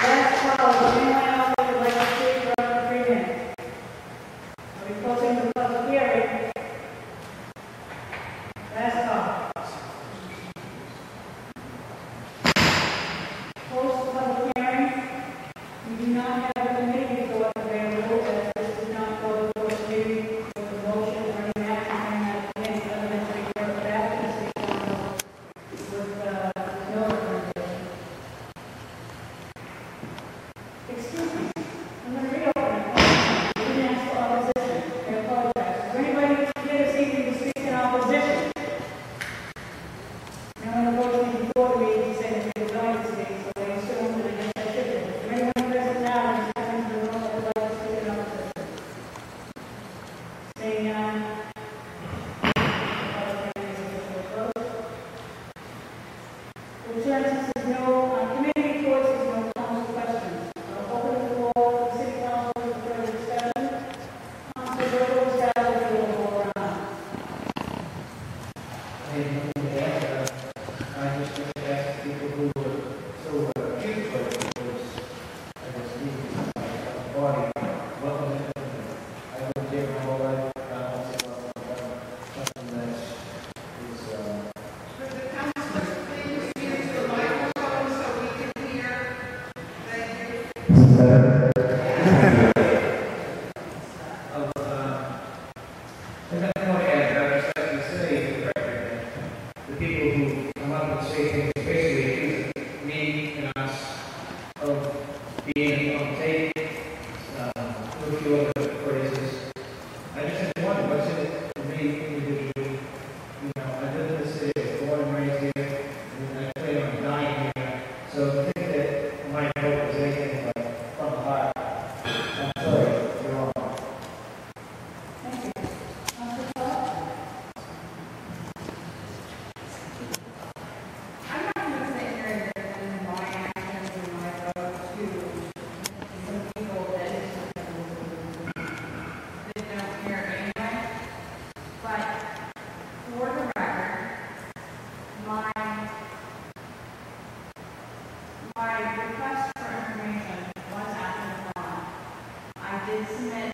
Last call, is there anyone else that would like to speak for up to 3 minutes? Are we closing the public hearing? Last call. Close the public hearing. We do not have a committee report available, as this is not public court meeting with a motion or any action on that against other than to refer it back to the city council with no recommendation. Excuse me, I'm going to reopen it. You didn't ask for opposition. I apologize. Is there anybody here this evening to speak in opposition? No one approached me before the meeting saying that they were going to speak, so they assumed that I guess I should have. Is there anyone present now and coming to the room that would like to speak in opposition? Saying none. Public hearing is officially closed. The chair says no committee reports, there's no council questions. I'll open the floor for the city council for further discussion. Council Burrow is out of the floor. I just want to ask people who were so accused of it was, I guess, the body, welcome to it. I lived here my whole life, something that is, Could the councilors please use the microphone so we can hear? Thank you. and I want to add, I just like to say, for the record, that the people who come up and say things basically accuse me and us of being on tape, with a few other phrases. I just had to wonder, what's in it for me individually? You know, I live in the city, I was born and raised here, and I plan on dying here. So to think that my vote is anything but from the heart, I'm sorry, you're wrong. Thank you. Council Clark? I'm not going to sit here and defend my actions and my vote to some people that don't care anyway. But for the record, my request for information was acted upon. I did submit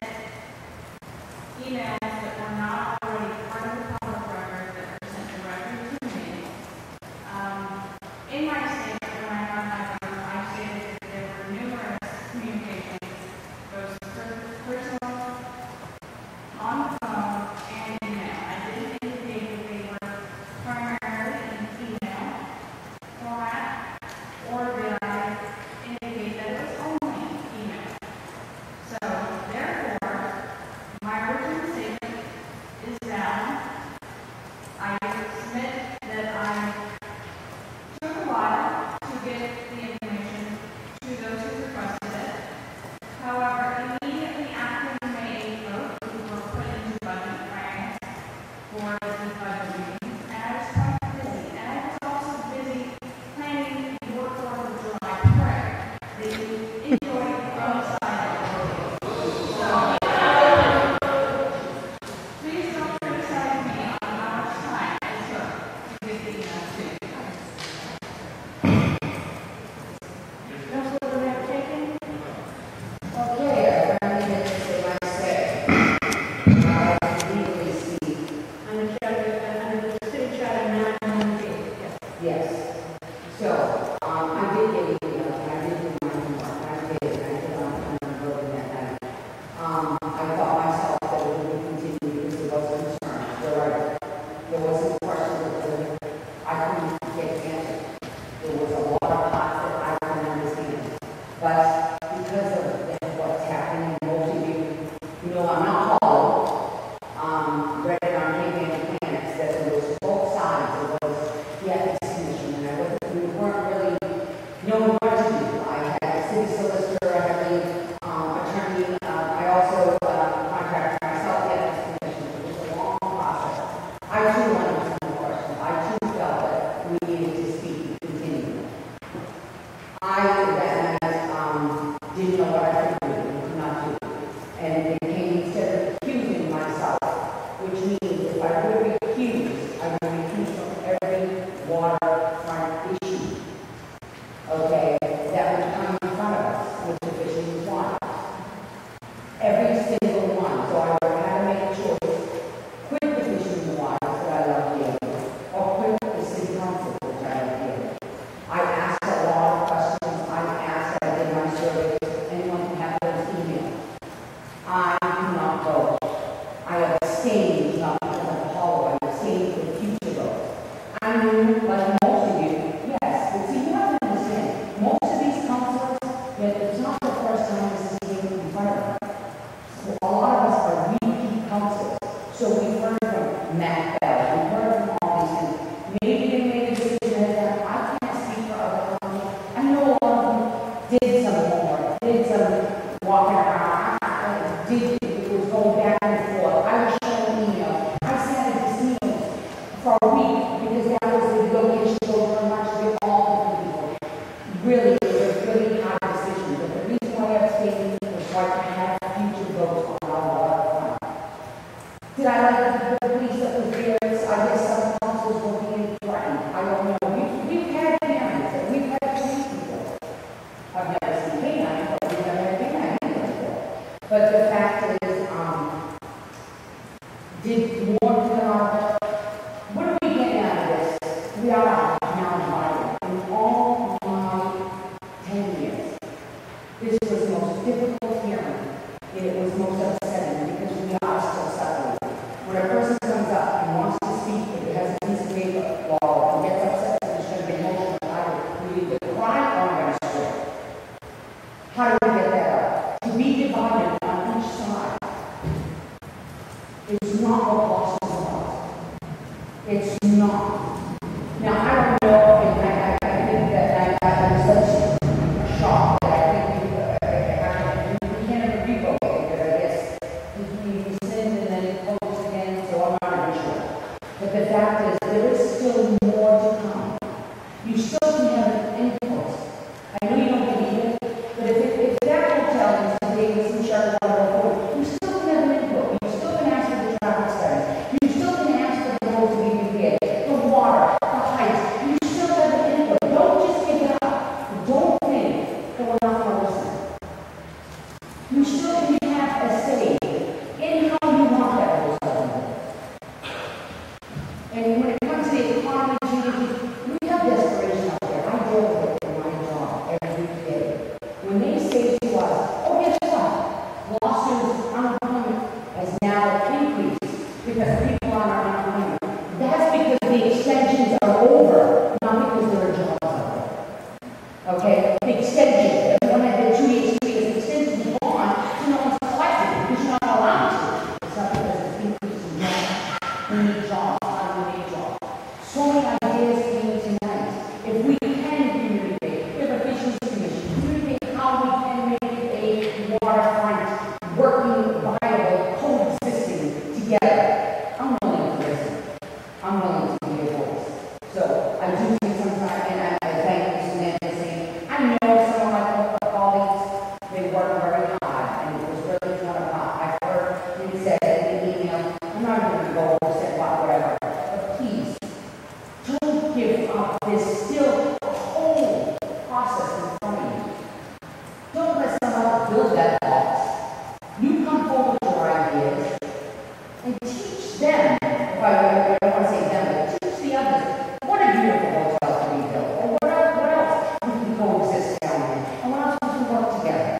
emails that were not already part of the public record that were sent directly to me. In my statement, when I got my vote, I stated that there were numerous communications, both personal, on the phone, and email. I didn't indicate that they were primarily in email format, or did I indicate that it was only email? So, therefore, my original statement is down. I submit that I took a while to get the information to those who requested it. However, immediately after the May 8th vote, we were put into budget plans for the budget meetings, and I was quite busy. And I was also busy planning the work order of July prayer that you enjoyed outside of the voting. So, please don't criticize me on how much time it took to get the email to you. Council Burrow taken? Okay, I need to say my say. I legally speak. Under the city charter 9-1. Yes. So, I did get an email, and I did do my homework. I did on voting that night. I thought myself that it would continue because there was concern. There was some questions that I couldn't get answered. There was a lot of parts that I couldn't understand. But because of what's happening, most of you know I'm not hollow. Read it on Campaign Plans that there was both sides. There was the ethics commission, and we weren't really knowing what to do. I had the city solicitor, I had the attorney, I also contracted myself the ethics commission. It was a long process. I too wanted to know questions. I too felt that we needed to speak and continue. I recognize did some homework, did some walking around, it was going back and forth. I was showing emails. I sat at casinos for a week because that was the negotiation over much with all the people. Really, it was a really hard decision. But the reason why I abstained was so I could have future votes on our waterfront. Did I like the police that was there? I guess some councils were being threatened. I don't know. We've had parents and we've had police before. I've never seen canines, but we've never had canines before. But the fact is, did more than our, what are we getting out of this? We are now violent. In all my 10 years, this was the most difficult hearing, and it was most upsetting because we are still separated. When a person comes up and wants to speak, if it has a piece of paper, or gets upset and it's going to be emotional, we either cry or I'm going to swear. How do we get that out? To be divided on each side is not what Boston was. It's not. Now, I don't know, and I think that I was such a shock that I think we can't ever revoke it, because I guess he sinned and then he closed again, so I'm not even sure. But the fact is, there is still more to come. You still can have an input. I know you don't believe it, but if that hotel is today with some sharp water, you still can have an input. You still can ask for the traffic study. You still can ask for the road to be repaired, the water, the heights. You still have an input. Don't just give it up. Don't think that we're not going to listen. You still can have a say in how you want that hotel. And when it comes to the economy, we have desperation out there. I deal with it in my job every day. When they say to us, oh, guess what? Lawsuits, unemployment has now increased because people are on unemployment. That's because the extensions are over, not because there are jobs out there. Okay? The extensions, the one that the 2 years, the extensions is gone, so no one's collecting because you're not allowed to. It's not because it's increasing jobs. We need jobs. So many ideas came tonight. If we can communicate, we have a Fisheries Commission, communicate how we can make a waterfront working, viable, coexisting together. I'm willing to listen. I'm willing to be a voice. So I do think sometimes, and I thank Mr. Nancy saying, I know some of my colleagues, they work very hard, and it was really not about. I've heard him say in the email, I'm not going to go over, say whatever, but please, don't give up. There's still a whole process in front of you. Don't let somebody build that box. You come forward with your ideas and teach them. If I don't want to say them, but teach the others. What a beautiful hotel to be built. And what else we can coexist down there. And what else we can work together.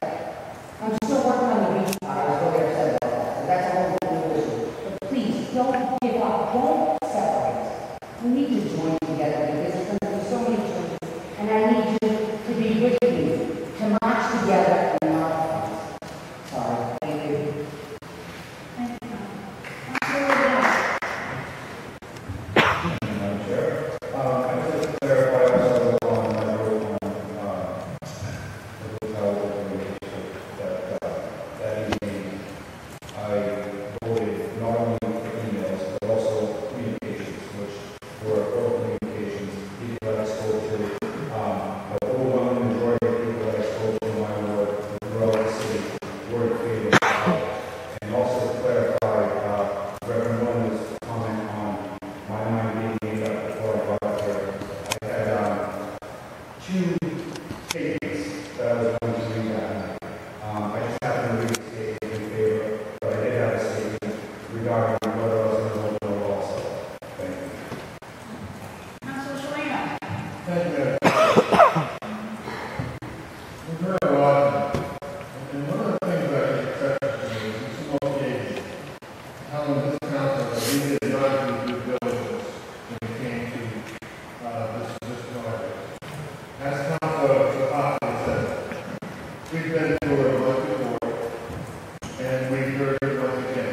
I'm still working on the beach tires, what they're said about that. So that's a whole different issue. But please, don't give up. Don't separate. We need to join together because there's going to be so many changes, and I need you to be with me, to march together and not fight. Sorry. Thank you. Thank you. Madam Chair, I just to clarify also on my vote on the hotel that evening, I voted not only for emails but also communications, which were oral communications, people that I spoke to, the overwhelming majority of people that I spoke to in my ward, the rural city, were in favor of it. And also to clarify, Reverend Williams' comment on my mind being made up before I got here. I had two statements that I was going to read that night. I just happened to read the statement in favor, but I did have a statement regarding whether I was going to vote no also. Thank you. Councilor Shalina. Thank you. We've heard a lot, and one of the things that affected me is some occasions, how in this council that we did not do due diligence when it came to this project. As Councilor Hoffman said, we've been through it once before, and we've heard it once again.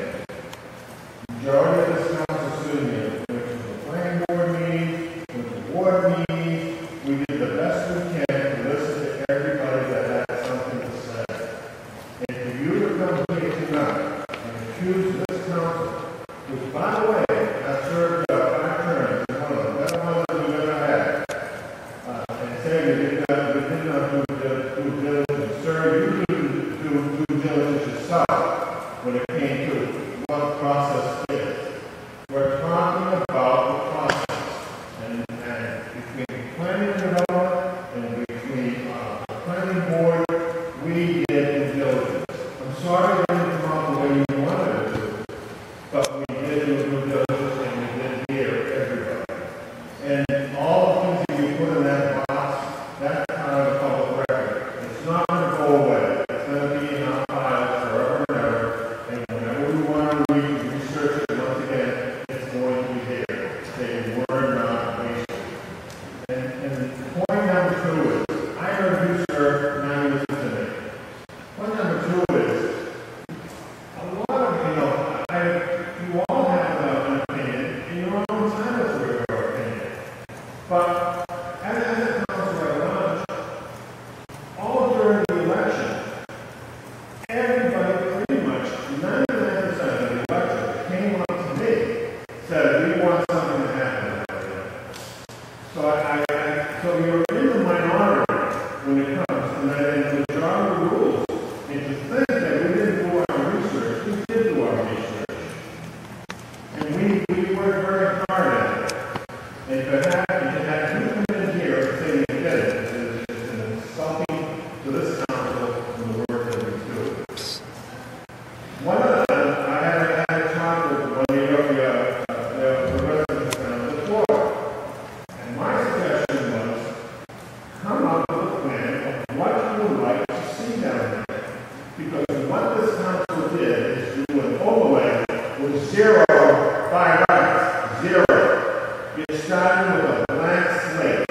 Majority of this council sitting here, went to the planning board meeting, went to ward meetings, we did the best we can to listen to everybody that planning board, we did due diligence. I'm sorry it didn't come out the way you wanted it to, but we did do due diligence and we did hear everybody. And all the things that you put in that box, that's part of the public record. It's not going to go away. It's going to be in our files forever and ever. And whenever we want to research it once again, it's going to be there. They were not wasted. And point number two is, I heard you, sir, now you listen to me. Point number two is, a lot of, you all have an opinion, and you're all entitled to your opinion. But as a council at large, all during the election, everybody pretty much, 99% of the electorate came up to me, said, we want something to happen right now. So you're in the minority when it comes, and the majority rules. And to think that we didn't do our research, we did do our research. And we worked very hard at it. And to have you come in here and say you did it is an insulting to this council and the work that we do. One of them, I had a talk with one of the residents down the floor. And my suggestion was, come up with a plan of what you would like to see down there. Because what this council did is do an overlay with 0 by rights, 0. You're starting with a blank slate.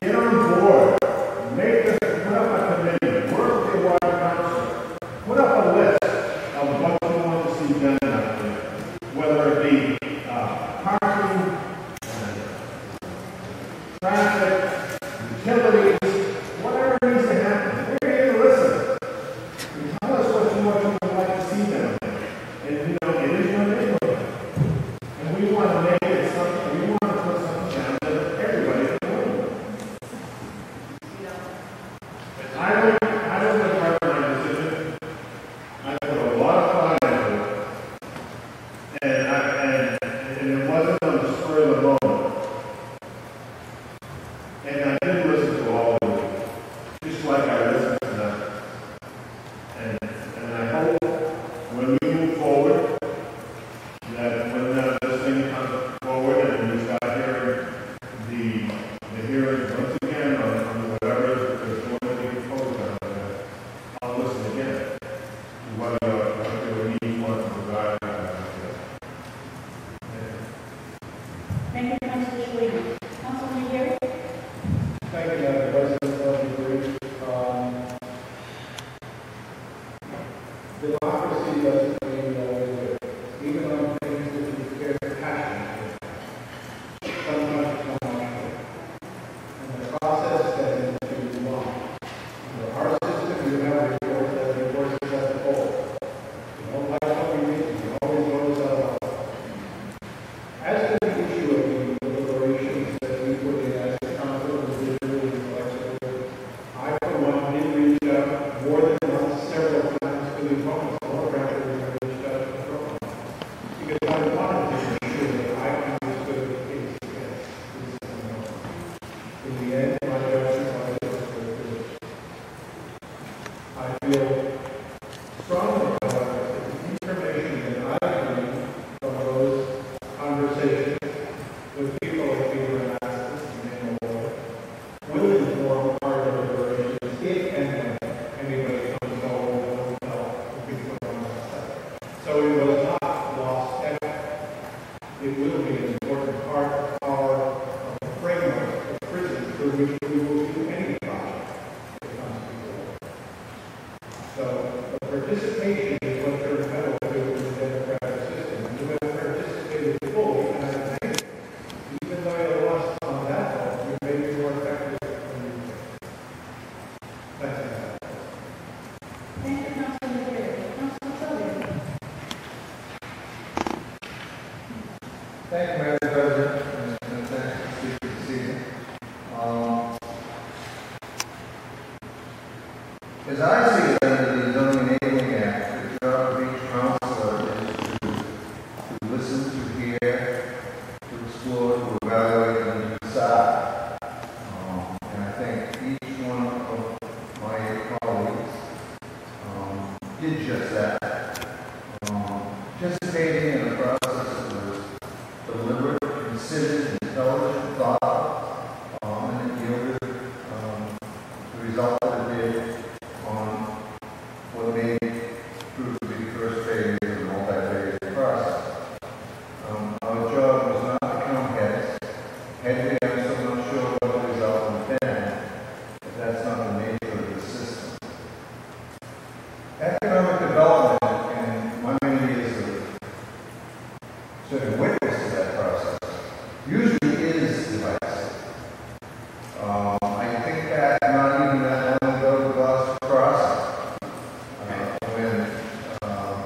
Get on board. Put up a committee. Work with your ward council. Put up a list of what you want to see done out there. Whether it be parking, traffic, utilities, whatever needs to happen. We're here to listen. And tell us what you would like to see down there. And it is your neighborhood. And we want to make it something, we want to put something down that everybody can live with. I don't regret my decision. I put a lot of thought into it. And it wasn't on the spur of the moment. And I did listen to all of you, just like I listened to them. And I hope when we move forward, that when this thing comes forward and we start hearing the hearings once again on whatever is going to be proposed on that, I'll listen again to what your needs want to provide. Thank you, Councilor Schweden. Councilman Gary? Thank you, Madam President. I'll be brief. Democracy doesn't mean always good. Even on things that you care passionate about. Sometimes it's not good. And the process tends to be long. In our system, you have reports that reports as a whole. You don't like what we mean, you always notice that. As to the issue of the deliberations that we put in as a council and the I, for one, did reach out more than once, several times to the opponents. All around it, I reached out to the opponents. Because I wanted to be sure that I understood the case against this opponent. In the end, my judgment was good. I feel strongly, however, that the information that I gleaned from those conversations with people like Peter and Astis and Mayor will inform our deliberations if and when anybody comes forward and will know if we put on that site. So it was not lost effort. It will be an important part of the framework of prison through which we will do any project that comes before. So the participation is what you're entitled to in the democratic system. And you have participated fully, and I think, even though you lost on that vote, you may be more effective than you think. That's it. Thank you, Councilman Gary. Councilman Sullivan? Thank you, Madam President, and thanks for speaking this evening. As I see it under the Zoning Enabling Act, the job of each councilor is to listen, to hear, to explore, to evaluate, and to decide. And I think each one did just that. Participating in a process that was deliberate, considered, intelligent, thought, and it yielded the result that it did on what may prove to be the first phase of a multi-phase process. Our job was not to count heads. Had we, I'm still not sure what the result would have been, but that's not the nature of the system. Economic development in my many years of serving witness to that process usually is divisive. I think that not even that long ago, the Gloucester process, when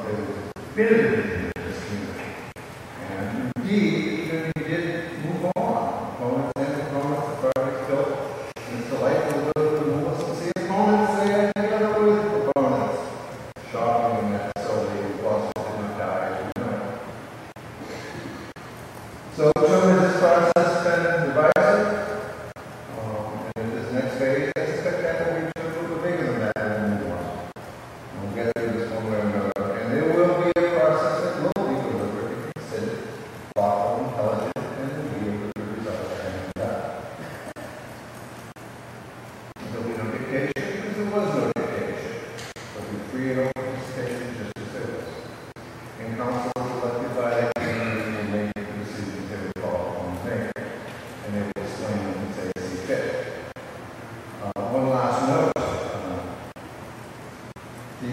there was bitter in this community. And indeed, even we did move on. Opponents and opponents, the project built, and it's delightful to move and see opponents say, I got with opponents. Shocking that solely Gloucester did not die, as we know. So, has this process been divisive? And this next phase, I suspect that will be a little bit bigger than that and move on. We'll get through this one way or another. And there will be a process that will be deliberate, considered, thoughtful, intelligent, and will yield the result. There'll be no dictation because there was no dictation. There'll be free and open participation just as there was. And council was elected by that community and make the decisions they were called upon to make. And they will explain them as they see fit. One last note. The